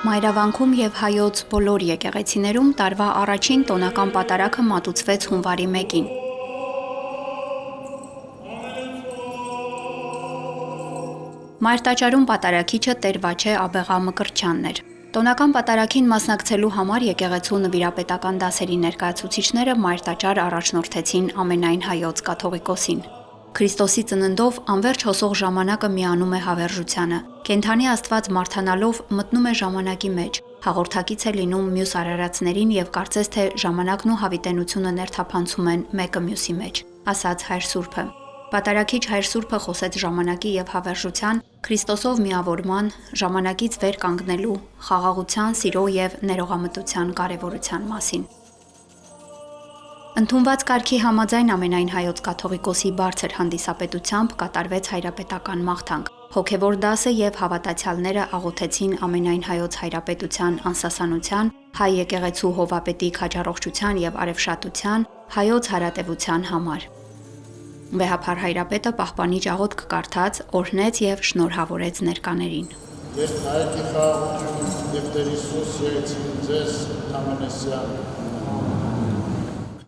Մայրավանքում և հայոց բոլոր եկեղեցիներում տարվա առաջին տոնական պատարագը մատուցվեց հունվարի 1-ին։ Մայրտաճարում պատարագիչը Տեր Վաչե Աբեղա Մկրտչյանն էր։ Տոնական պատարագին մասնակցելու համար եկեղեցու նվիրապետական դասերի ներկայացուցիչները մայրտաճար առաջնորդեցին ամենայն հայոց կաթողիկոսին։ Քրիստոսի ծննդով անվերջ հոսող ժամանակը միանում է հավերժությանը։ Կենդանի Աստված մարդանալով մտնում է ժամանակի մեջ, հաղորդակից է լինում մյուս արարածներին եւ կարծես թե ժամանակն ու հավիտենությունը ներթափանցում են մեկը մյուսի մեջ, ասաց Հայր Սուրբը։ Պատարագիչ Հայր Սուրբը խոսեց ժամանակի եւ հավերժության, Քրիստոսով միավորման, ժամանակից վեր կանգնելու, խաղաղության, սիրո եւ ներողամտության կարեւորության մասին։ Ընդունված կարգի համաձայն ամենայն հայոց կաթողիկոսի բարձր հանդիսապետությամբ կատարվեց հայրապետական մաղթանք։ Հոգևոր դասը եւ հավատացյալները աղոթեցին ամենայն հայոց հայրապետության անսասանության, հայ եկեղեցու հովապետի քաջառողջության եւ արևշատության, հայոց հարատեւության համար։ Վեհափար հայրապետը պահպանիչ աղոթք կարդաց, օրհնեց եւ շնորհավորեց ներկաներին։ Երբ հայրիկի խաղաղություն եւ Տեր Հիսուս եկեցին ձեզ Թամանեսյան